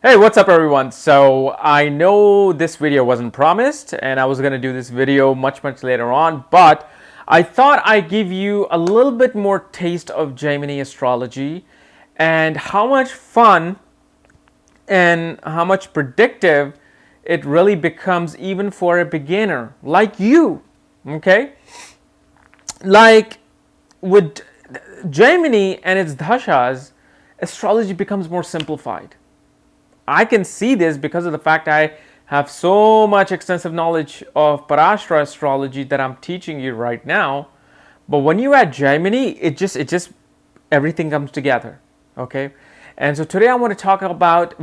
Hey, what's up everyone? So I know this video wasn't promised and I was going to do this video much later on, but I thought I'd give you a little bit more taste of Jamini Astrology and how much fun and how much predictive it really becomes even for a beginner like you. Okay? Like with Jamini and its dashas, astrology becomes more simplified. I can see this because of the fact I have so much extensive knowledge of Parashara astrology that I'm teaching you right now. But when you add Gemini, it just everything comes together. Okay, and so today I want to talk about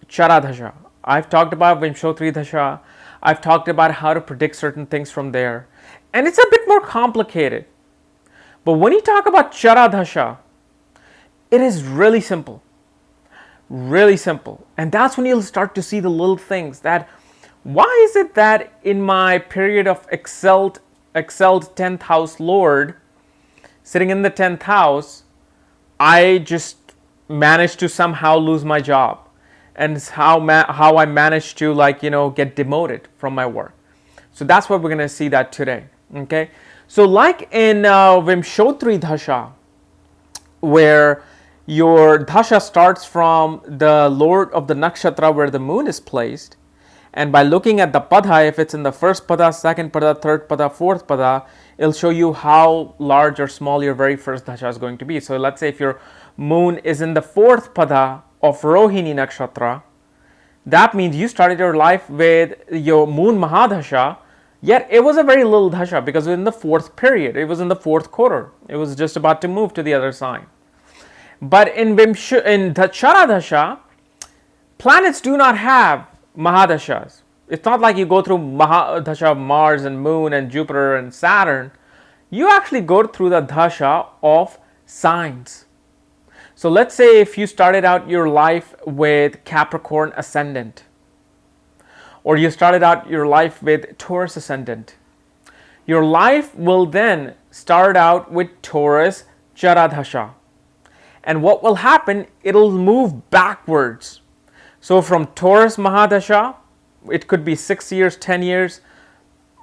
Chara Dasha. I've talked about Vimshotri Dasha. I've talked about how to predict certain things from there, and it's a bit more complicated. But when you talk about Chara Dasha, it is really simple. Really simple. And that's when you'll start to see the little things that why is it that in my period of excelled 10th house lord sitting in the 10th house, I just managed to somehow lose my job, and how I managed to get demoted from my work. So that's what we're going to see that today. Okay, so like in Vimshotri Dasha, where your dasha starts from the lord of the nakshatra where the moon is placed, and by looking at the pada, if it's in the first pada, second pada, third pada, fourth pada, it'll show you how large or small your very first dasha is going to be. So let's say if your moon is in the fourth pada of Rohini nakshatra, that means you started your life with your moon mahadasha, yet it was a very little dasha because it was in the fourth period, it was in the fourth quarter, it was just about to move to the other sign. But in the Chara Dasha, planets do not have mahadashas. It's not like you go through mahadasha of Mars and Moon and Jupiter and Saturn. You actually go through the dasha of signs. So let's say if you started out your life with Capricorn ascendant, or you started out your life with Taurus ascendant, your life will then start out with Taurus Chara Dasha. And what will happen, it'll move backwards. So from Taurus Mahadasha, it could be 6 years, 10 years.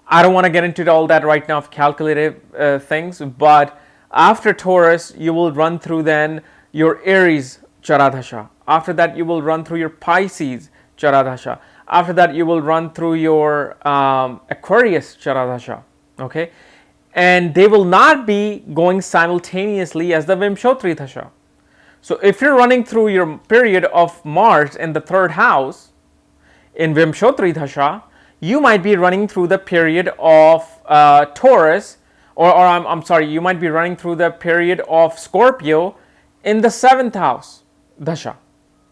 I don't want to get into all that right now of calculative things, but after Taurus, you will run through then your Aries Chara Dasha. After that, you will run through your Pisces Chara Dasha. After that, you will run through your Aquarius Chara Dasha. Okay? And they will not be going simultaneously as the Vimshotri Dasha. So if you're running through your period of Mars in the third house in Vimshotri Dasha, you might be running through the period of Taurus, or I'm sorry, you might be running through the period of Scorpio in the 7th house Dasha.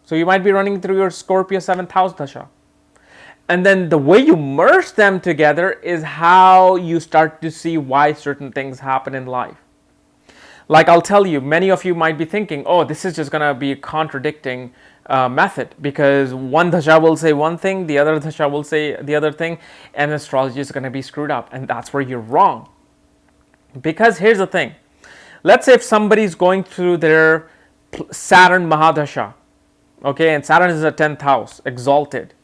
So you might be running through your Scorpio 7th house Dasha. And then the way you merge them together is how you start to see why certain things happen in life. Like I'll tell you, many of you might be thinking, oh, this is just going to be a contradicting method because one dasha will say one thing, the other dasha will say the other thing, and astrology is going to be screwed up. And that's where you're wrong. Because here's the thing. Let's say if somebody's going through their Saturn Mahadasha, okay, and Saturn is a 10th house, exalted,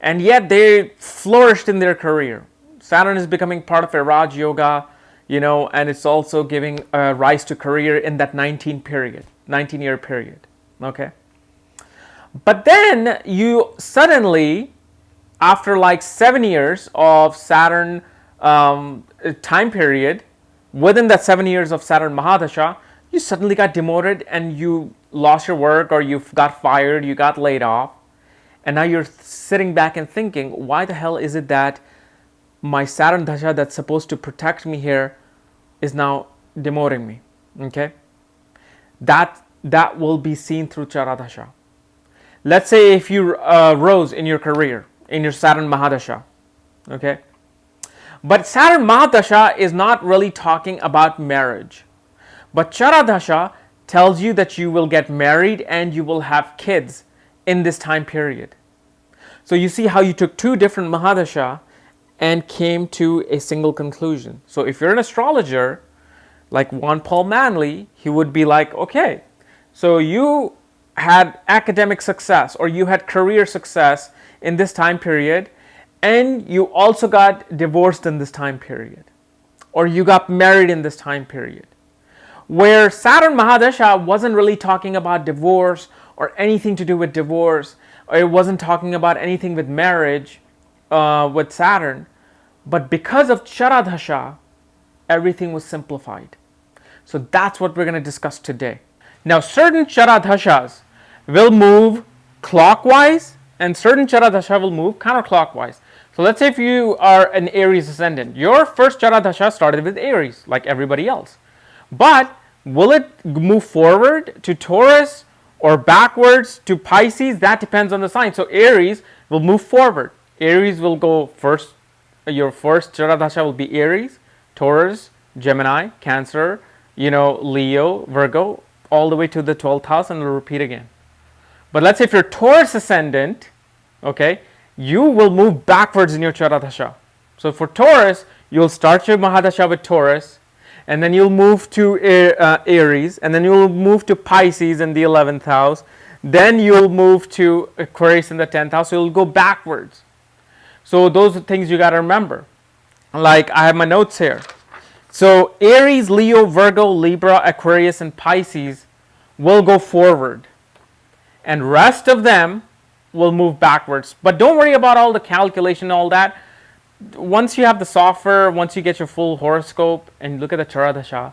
and yet they flourished in their career. Saturn is becoming part of a Raj Yoga, and it's also giving rise to career in that 19-year period, okay? But then you suddenly, after like 7 years of Saturn time period, within that 7 years of Saturn Mahadasha, you suddenly got demoted and you lost your work, or you got fired, you got laid off, and now you're sitting back and thinking, why the hell is it that my Saturn Dasha that's supposed to protect me here is now demoting me, okay? That will be seen through Chara Dasha. Let's say if you rose in your career, in your Saturn Mahadasha, okay? But Saturn Mahadasha is not really talking about marriage. But Chara Dasha tells you that you will get married and you will have kids in this time period. So you see how you took two different Mahadasha and came to a single conclusion. So if you're an astrologer, like Juan Paul Manley, he would be like, okay, so you had academic success or you had career success in this time period, and you also got divorced in this time period, or you got married in this time period, where Saturn mahadasha wasn't really talking about divorce or anything to do with divorce, or it wasn't talking about anything with marriage with Saturn, but because of Chara Dasha, everything was simplified. So that's what we're going to discuss today. Now, certain Chara Dashas will move clockwise and certain Chara Dasha will move counterclockwise. So let's say if you are an Aries ascendant, your first Chara Dasha started with Aries like everybody else. But will it move forward to Taurus or backwards to Pisces? That depends on the sign. So Aries will move forward. Aries will go first. Your first Chara Dasha will be Aries, Taurus, Gemini, Cancer, Leo, Virgo, all the way to the 12th house, and it'll repeat again. But let's say if you're Taurus ascendant, okay, you will move backwards in your Chara Dasha. So for Taurus, you'll start your mahadasha with Taurus, and then you'll move to Aries, and then you'll move to Pisces in the 11th house, then you'll move to Aquarius in the 10th house, so you'll go backwards. So those are things you got to remember. Like I have my notes here. So Aries, Leo, Virgo, Libra, Aquarius, and Pisces will go forward, and rest of them will move backwards. But don't worry about all the calculation and all that. Once you have the software, once you get your full horoscope and look at the Chara Dasha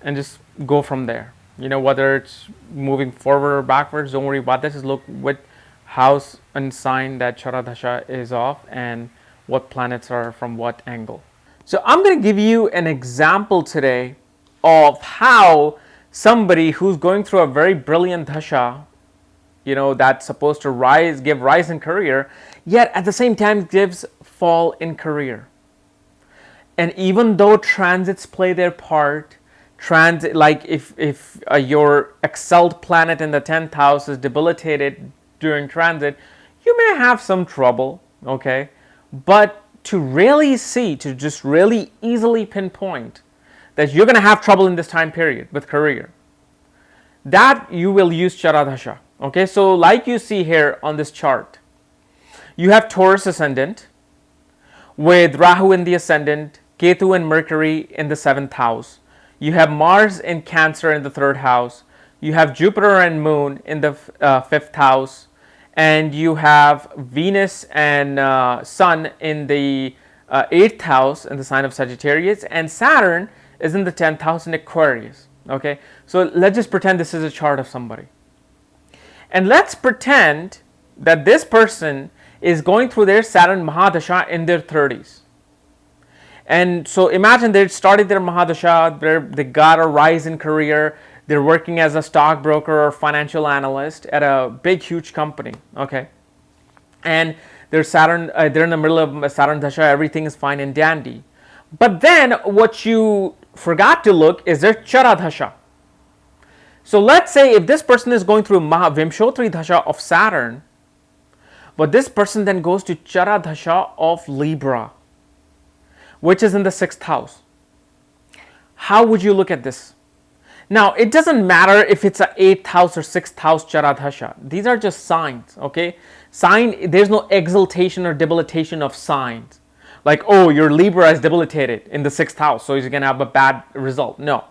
and just go from there. Whether it's moving forward or backwards, don't worry about that. Just look what house and sign that Chara Dasha is off and what planets are from what angle. So I'm going to give you an example today of how somebody who's going through a very brilliant Dasha, that's supposed to give rise in career, yet at the same time gives fall in career. And even though transits play their part, like if your excelled planet in the 10th house is debilitated during transit, you may have some trouble, okay? But to just really easily pinpoint that you're going to have trouble in this time period with career, that you will use Chara Dasha. Okay, so like you see here on this chart, you have Taurus ascendant with Rahu in the ascendant, Ketu and Mercury in the 7th house. You have Mars in Cancer in the 3rd house. You have Jupiter and Moon in the 5th house. And you have Venus and Sun in the 8th house in the sign of Sagittarius. And Saturn is in the 10th house in Aquarius. Okay, so let's just pretend this is a chart of somebody. And let's pretend that this person is going through their Saturn mahadasha in their 30s. And so imagine they started their mahadasha, they got a rise in career, they're working as a stockbroker or financial analyst at a big, huge company, okay? And they're in the middle of a Saturn dasha, everything is fine and dandy. But then what you forgot to look is their Chara Dasha. So let's say if this person is going through Vimshotri Dasha of Saturn, but this person then goes to Chara Dasha of Libra, which is in the 6th house. How would you look at this? Now, it doesn't matter if it's a 8th house or 6th house Chara Dasha. These are just signs, okay? There's no exaltation or debilitation of signs. Like, oh, your Libra is debilitated in the 6th house, so you're going to have a bad result. No.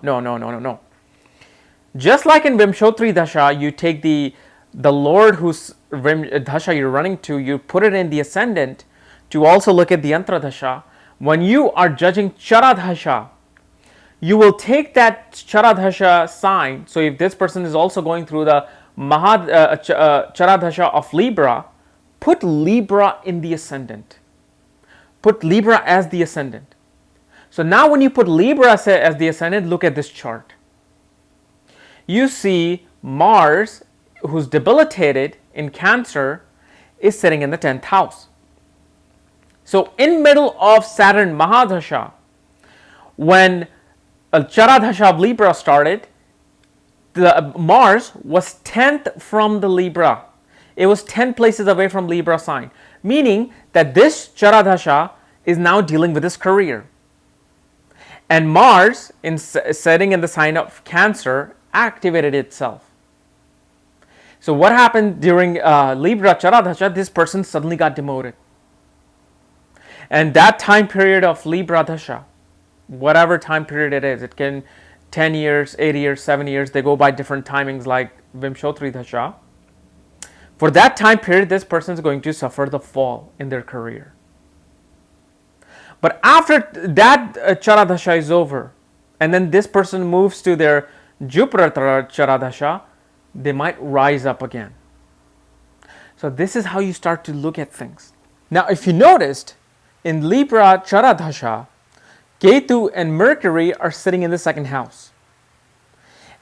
Just like in Vimshotri Dasha, you take the Lord whose Dasha you're running to, you put it in the ascendant to also look at the Antra Dasha. When you are judging Chara Dasha, you will take that Chara Dasha sign. So if this person is also going through the Chara Dasha of Libra, put Libra in the ascendant. Put Libra as the ascendant. So now when you put Libra as the ascendant, look at this chart. You see Mars, who's debilitated in Cancer, is sitting in the 10th house. So in middle of Saturn mahadasha, when Chara Dasha of Libra started, the Mars was 10th from the Libra. It was 10 places away from Libra sign, meaning that this Chara Dasha is now dealing with his career. And Mars, setting in the sign of Cancer, activated itself. So what happened during Libra Chara Dasha? This person suddenly got demoted. And that time period of Libra Dasha, whatever time period it is, it can 10 years, 8 years, 7 years, they go by different timings like Vimshotri Dasha. For that time period, this person is going to suffer the fall in their career. But after that Chara Dasha is over, and then this person moves to their Jupiter Chara Dasha, they might rise up again. So this is how you start to look at things. Now, if you noticed, in Libra Chara Dasha, Ketu and Mercury are sitting in the second house.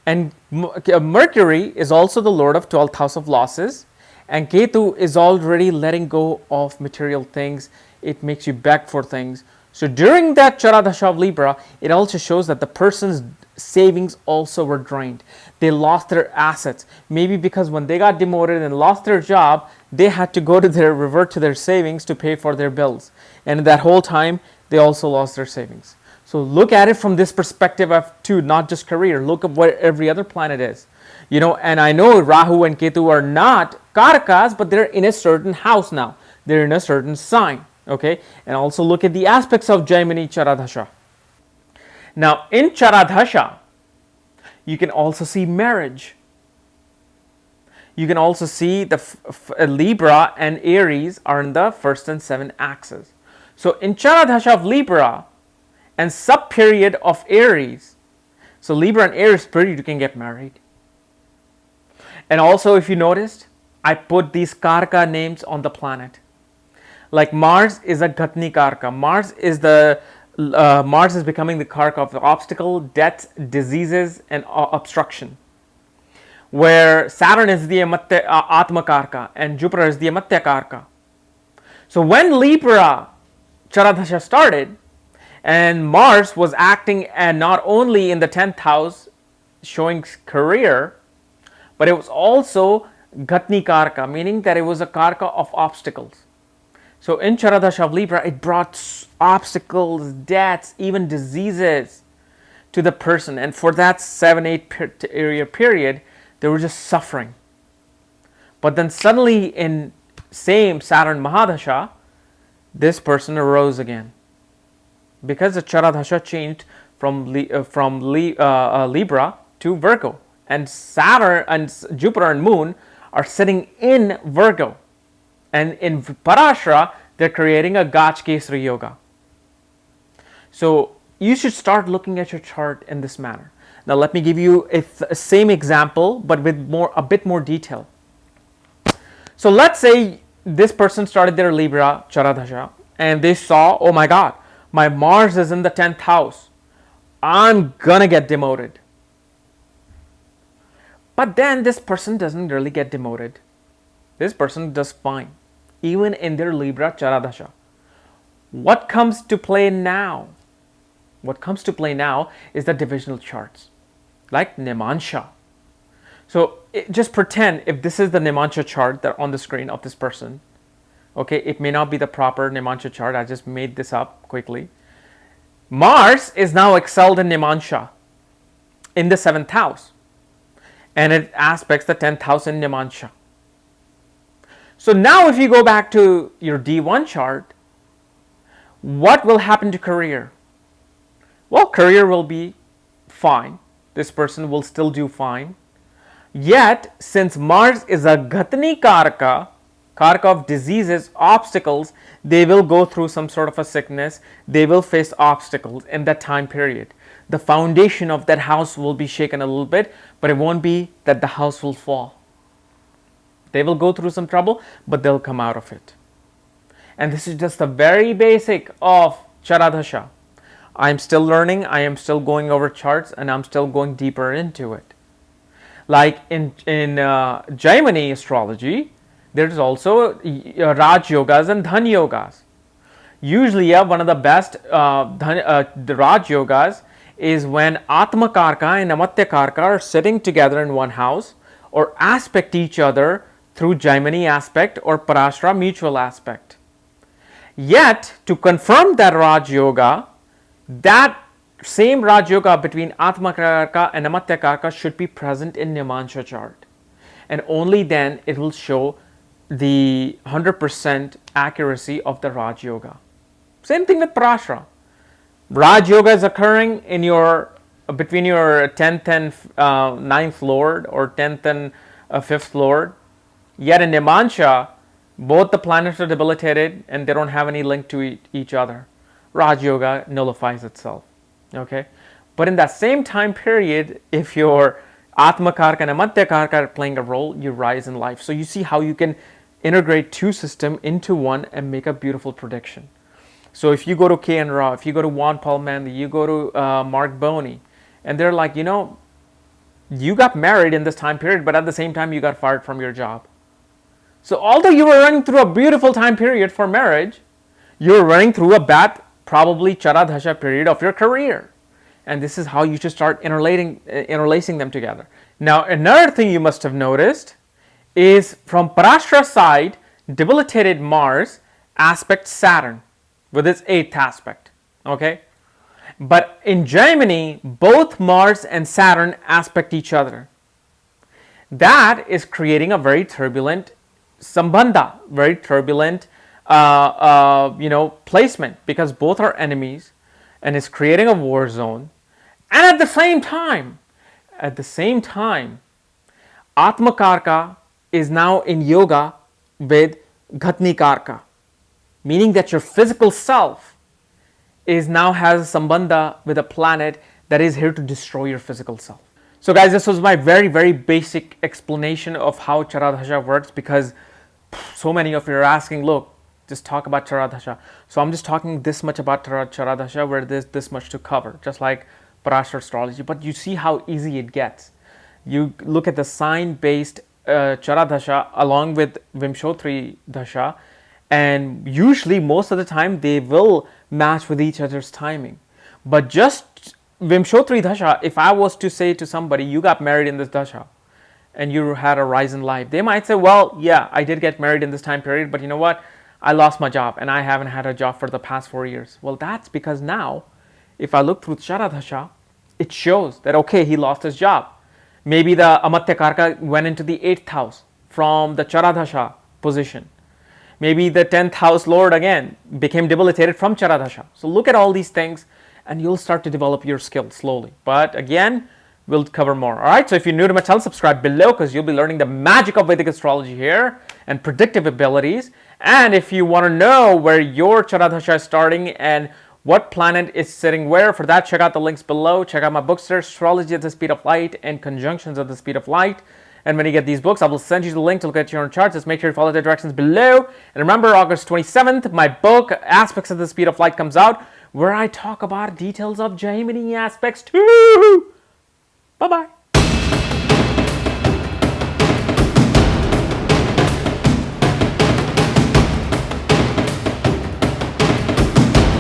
And Mercury is also the lord of 12th house of losses, and Ketu is already letting go of material things. It makes you beg for things. So during that Chara Dasha of Libra, it also shows that the person's savings also were drained. They lost their assets. Maybe because when they got demoted and lost their job, they had to revert to their savings to pay for their bills. And that whole time, they also lost their savings. So look at it from this perspective of too, not just career. Look at where every other planet is. And I know Rahu and Ketu are not Karakas, but they're in a certain house now. They're in a certain sign. Okay, and also look at the aspects of Jamini Chara Dasha. Now, in Chara Dasha, you can also see marriage. You can also see the Libra and Aries are in the 1st and 7th axis. So, in Chara Dasha of Libra and sub period of Aries, so Libra and Aries period, you can get married. And also, if you noticed, I put these Karka names on the planet. Like Mars is a Ghatni Karka. Mars is becoming the Karka of the obstacle, death, diseases, and obstruction. Where Saturn is the Atma Karka and Jupiter is the Amatya Karka. So when Libra Chara Dasha started, and Mars was acting and not only in the 10th house showing career, but it was also Ghatni Karka, meaning that it was a Karka of obstacles. So in Chara Dasha of Libra, it brought obstacles, deaths, even diseases to the person. And for that 7-8 year period, they were just suffering. But then suddenly in same Saturn mahadasha, this person arose again. Because the Chara Dasha changed from Libra to Virgo. And Saturn and Jupiter and Moon are sitting in Virgo. And in Parashara, they're creating a Gachkesari Yoga. So you should start looking at your chart in this manner. Now let me give you a same example, but with a bit more detail. So let's say this person started their Libra Chara Dasha, and they saw, oh my God, my Mars is in the 10th house. I'm gonna get demoted. But then this person doesn't really get demoted. This person does fine, even in their Libra Chara Dasha. What comes to play now? What comes to play now is the divisional charts, like Nimansha. So just pretend if this is the Nimansha chart that on the screen of this person. Okay, it may not be the proper Nimansha chart. I just made this up quickly. Mars is now excelled in Nimansha in the 7th house, and it aspects the 10th house in Nimansha. So now if you go back to your D1 chart, what will happen to career? Well, career will be fine. This person will still do fine. Yet, since Mars is a Ghatni Karka, Karka of diseases, obstacles, they will go through some sort of a sickness. They will face obstacles in that time period. The foundation of that house will be shaken a little bit, but it won't be that the house will fall. They will go through some trouble, but they'll come out of it. And this is just the very basic of Chara Dasha. I'm still learning, I am still going over charts, and I'm still going deeper into it. Like in Jamini Astrology, there's also Raj Yogas and Dhan Yogas. Usually, one of the best the Raj Yogas is when Atma Karka and Amatya Karka are sitting together in one house or aspect each other through Jamini aspect or Parashara mutual aspect. Yet, to confirm that Raj Yoga, that same Raj Yoga between Atma Karka and Amatya Karka should be present in Nimansha chart. and only then it will show the 100% accuracy of the Raj Yoga. Same thing with Parashara. Raj Yoga is occurring in your between your 10th and 9th Lord, or 10th and 5th Lord. Yet in Nimansha, both the planets are debilitated and they don't have any link to each other. Raj Yoga nullifies itself. Okay? But in that same time period, if your Atma Karka and Amatya Karka are playing a role, you rise in life. So you see how you can integrate two systems into one and make a beautiful prediction. So if you go to K and Ra, if you go to Juan Paul Manley, you go to Mark Boney, and they're like, you got married in this time period, but at the same time you got fired from your job. So although you were running through a beautiful time period for marriage, you're running through a bad, probably Chara Dasha period of your career. And this is how you should start interlacing them together. Now, another thing you must have noticed is from Parashara side, debilitated Mars aspect Saturn with its 8th aspect. Okay? But in Jamini, both Mars and Saturn aspect each other. That is creating a very turbulent sambandha, very turbulent placement, because both are enemies, and it's creating a war zone. And at the same time, Atma Karka is now in yoga with Ghatni Karka, meaning that your physical self is now has a sambandha with a planet that is here to destroy your physical self. So guys, this was my very, very basic explanation of how Chara Dasha works, because so many of you are asking, look, just talk about Chara Dasha. So I'm just talking this much about Chara Dasha, where there's this much to cover, just like Parashara astrology. But you see how easy it gets. You look at the sign-based Chara Dasha along with Vimshotri Dasha, and usually most of the time they will match with each other's timing. But just Vimshotri Dasha, if I was to say to somebody, you got married in this Dasha and you had a rise in life, they might say, well, yeah, I did get married in this time period, but you know what? I lost my job and I haven't had a job for the past 4 years. Well, that's because now, if I look through Chara Dasha, it shows that, okay, he lost his job. Maybe the Amatya Karka went into the 8th house from the Chara Dasha position. Maybe the 10th house Lord again became debilitated from Chara Dasha. So look at all these things and you'll start to develop your skill slowly. But again, we'll cover more. All right, so if you're new to my channel, subscribe below, because you'll be learning the magic of Vedic astrology here and predictive abilities. And if you want to know where your Chara Dasha is starting and what planet is sitting where, for that, check out the links below. Check out my books there, Astrology at the Speed of Light and Conjunctions at the Speed of Light. And when you get these books, I will send you the link to look at your own charts. Just make sure you follow the directions below. And remember, August 27th, my book, Aspects at the Speed of Light, comes out, where I talk about details of Jamini aspects too. Bye-bye.